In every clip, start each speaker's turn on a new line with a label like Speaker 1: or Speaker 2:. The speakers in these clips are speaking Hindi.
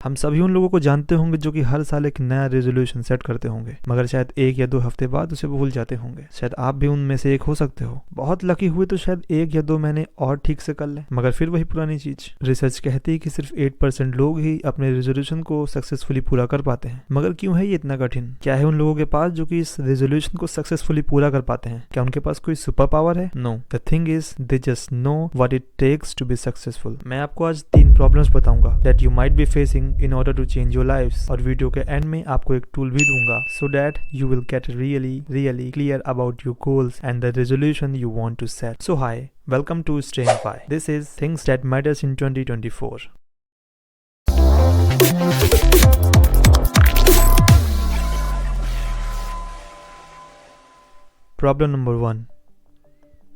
Speaker 1: हम सभी उन लोगों को जानते होंगे जो कि हर साल एक नया रेजोल्यूशन सेट करते होंगे, मगर शायद 1 या 2 हफ्ते बाद उसे भूल जाते होंगे। शायद आप भी उनमें से एक हो सकते हो। बहुत लकी हुए तो शायद 1 या 2 महीने और ठीक से कर लें, मगर फिर वही पुरानी चीज। रिसर्च कहती है कि सिर्फ 8% लोग ही अपने रेजोल्यूशन को सक्सेसफुली पूरा कर पाते हैं। मगर क्यों है ये इतना कठिन? क्या है उन लोगों के पास जो कि इस रेजोल्यूशन को सक्सेसफुली पूरा कर पाते हैं? क्या उनके पास कोई सुपर पावर है? No, the thing is they just know what it takes to be successful. मैं आपको आज 3 प्रॉब्लम्स बताऊंगा that you might be facing in order to change your lives, और वीडियो के एंड में आपको एक टूल भी दूंगा so that you will get really clear about your goals and the resolution you want to set. So hi, welcome to Strengthify. This is things that matters in 2024. Problem number 1.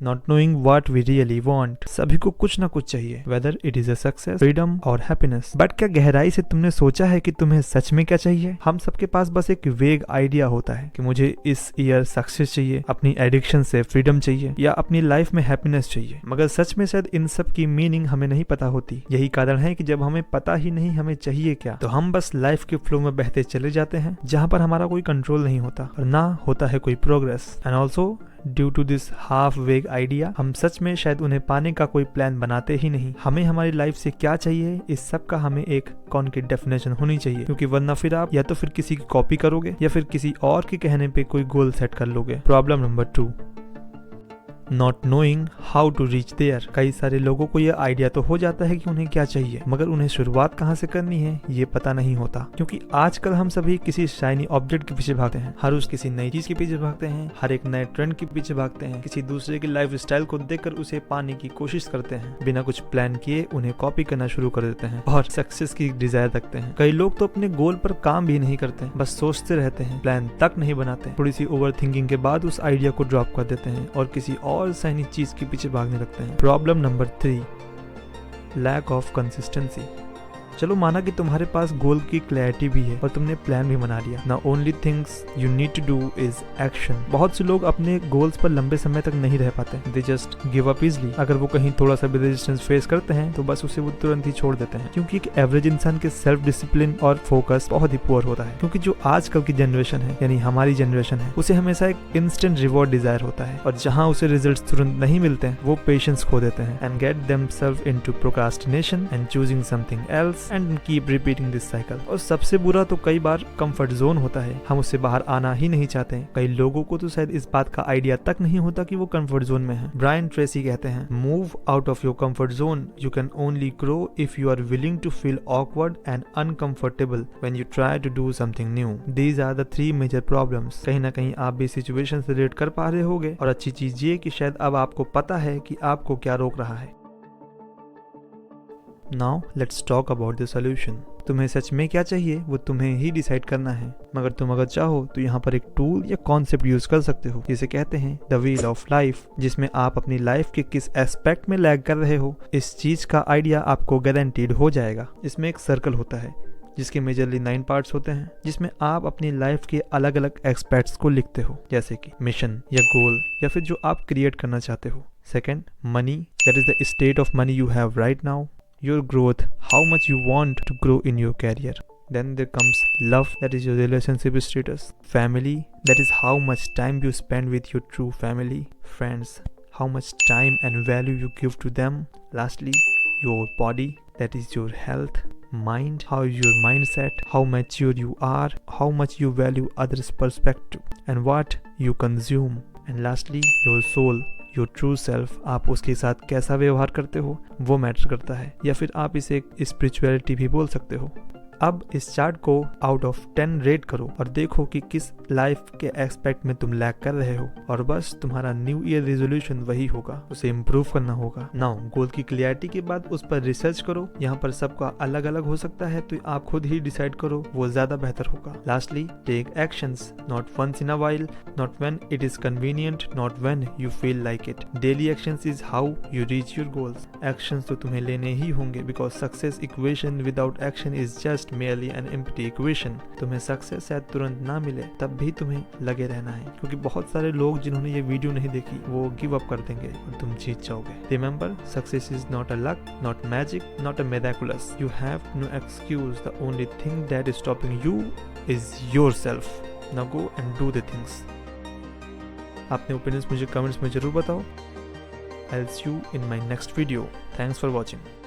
Speaker 1: Not knowing what we really want. सभी को कुछ ना कुछ चाहिए, whether it is a success, freedom or happiness. But क्या गहराई से तुमने सोचा है कि तुम्हें सच में क्या चाहिए? हम सबके पास बस एक वेग आइडिया होता है कि मुझे इस ईयर सक्सेस चाहिए, अपनी एडिक्शन से फ्रीडम चाहिए, या अपनी लाइफ में हैप्पीनेस चाहिए। मगर सच में शायद इन सब की मीनिंग हमें नहीं पता होती। यही कारण है कि जब हमें पता ही नहीं हमें चाहिए क्या, तो हम बस लाइफ के फ्लो में बहते चले जाते हैं, जहाँ पर हमारा कोई कंट्रोल नहीं होता और ना होता है कोई progress. And also due to this half vague idea, हम सच में शायद उन्हें पाने का कोई प्लान बनाते ही नहीं। हमें हमारी लाइफ से क्या चाहिए, इस सब का हमें एक कॉन्क्रीट डेफिनेशन होनी चाहिए, क्योंकि वरना फिर आप या तो फिर किसी की कॉपी करोगे या फिर किसी और के कहने पे कोई गोल सेट कर लोगे। Problem number 2, not knowing how to reach there. कई सारे लोगों को यह आइडिया तो हो जाता है कि उन्हें क्या चाहिए, मगर उन्हें शुरुआत कहाँ से करनी है ये पता नहीं होता। क्योंकि आजकल हम सभी किसी शाइनी ऑब्जेक्ट के पीछे भागते हैं, हर रोज किसी नई चीज के पीछे भागते हैं, हर एक नए ट्रेंड के पीछे भागते हैं, किसी दूसरे की लाइफ स्टाइल को देखकर उसे पाने की कोशिश करते हैं, बिना कुछ प्लान किए उन्हें कॉपी करना शुरू कर देते हैं और सक्सेस की डिजायर रखते हैं। कई लोग तो अपने गोल पर काम भी नहीं करते, बस सोचते रहते हैं, प्लान तक नहीं बनाते। थोड़ी सी ओवर थिंकिंग के बाद उस आइडिया को ड्रॉप कर देते हैं और किसी और शाइनी चीज के पीछे भागने लगते हैं। Problem number 3, lack of consistency. चलो माना कि तुम्हारे पास गोल की क्लैरिटी भी है और तुमने प्लान भी बना लिया। Now only things you need to do is action. बहुत से लोग अपने गोल्स पर लंबे समय तक नहीं रह पाते, they just give up easily. अगर वो कहीं थोड़ा सा भी रेजिस्टेंस फेस करते हैं तो बस उसे वो तुरंत ही छोड़ देते हैं, क्योंकि एक एवरेज इंसान के सेल्फ डिसिप्लिन और फोकस बहुत ही पुअर होता है। क्योंकि जो आजकल की जनरेशन है, यानी हमारी जनरेशन है, उसे हमेशा एक इंस्टेंट रिवॉर्ड डिजायर होता है, और जहाँ उसे रिजल्ट तुरंत नहीं मिलते हैं वो पेशेंस खो देते हैं and get themselves into procrastination and choosing something else and keep repeating this cycle. और सबसे बुरा तो कई बार कंफर्ट जोन होता है, हम उससे बाहर आना ही नहीं चाहते। कई लोगों को तो शायद इस बात का आइडिया तक नहीं होता कि वो कंफर्ट जोन में है। ब्रायन ट्रेसी कहते हैं, move out of your comfort zone, you can only grow if you are willing to feel awkward and uncomfortable when you try to do something new. These are the 3 major problems. कहीं ना कहीं आप भी सिचुएशन से रिलेट कर पा रहे होगे, और अच्छी चीज ये कि शायद अब आपको पता है कि आपको क्या रोक रहा है। Now let's talk about the solution. तुम्हें सच में क्या चाहिए वो तुम्हें ही डिसाइड करना है, मगर तुम अगर चाहो तो यहाँ पर एक टूल या कॉन्सेप्ट यूज कर सकते हो, जिसे कहते हैं द व्हील ऑफ लाइफ, जिसमें आप अपनी लाइफ के किस एस्पेक्ट में लैग कर रहे हो इस चीज का आइडिया आपको गारंटीड हो जाएगा। इसमें एक सर्कल होता है जिसके मेजरली 9 पार्ट्स होते हैं, जिसमें आप अपनी लाइफ के अलग अलग एस्पेक्ट्स को लिखते हो, जैसे कि मिशन या गोल या फिर जो आप क्रिएट करना चाहते हो। Second, money, that is the state of money you have right now. Your growth, how much you want to grow in your career. Then there comes love, that is your relationship status. Family, that is how much time you spend with your true family. Friends, how much time and value you give to them. Lastly, your body, that is your health. Mind, how is your mindset, how mature you are, how much you value others' perspective, and what you consume. And lastly, your soul, your true self, आप उसके साथ कैसा व्यवहार करते हो वो मैटर करता है, या फिर आप इसे एक स्पिरिचुअलिटी भी बोल सकते हो। अब इस चार्ट को आउट ऑफ 10 रेट करो और देखो कि किस लाइफ के एस्पेक्ट में तुम लैग कर रहे हो, और बस तुम्हारा न्यू ईयर रेजोल्यूशन वही होगा, उसे इम्प्रूव करना होगा। नाउ गोल की क्लियरिटी के बाद उस पर रिसर्च करो। यहाँ पर सबका अलग अलग हो सकता है, तो आप खुद ही डिसाइड करो, वो ज्यादा बेहतर होगा। Lastly, take actions, not once in a while, not when it is convenient, not when you feel like it. Daily actions is how you reach your goals. Actions तो तुम्हें लेने ही होंगे, because success equation without action is just just merely an empty equation। तुम्हें सक्सेस शायद तुरंत ना मिले, तब भी तुम्हें लगे रहना है, क्योंकि बहुत सारे लोग जिन्होंने ये वीडियो नहीं देखी वो गिव अप कर देंगे और तुम जीत जाओगे। Remember, success is not a luck, not magic, not a miraculous. You have no excuse. The only thing that is stopping you is yourself. Now go and do the things. अपने ओपिनियंस मुझे कमेंट्स में जरूर बताओ। I'll see you in my next video. Thanks for watching.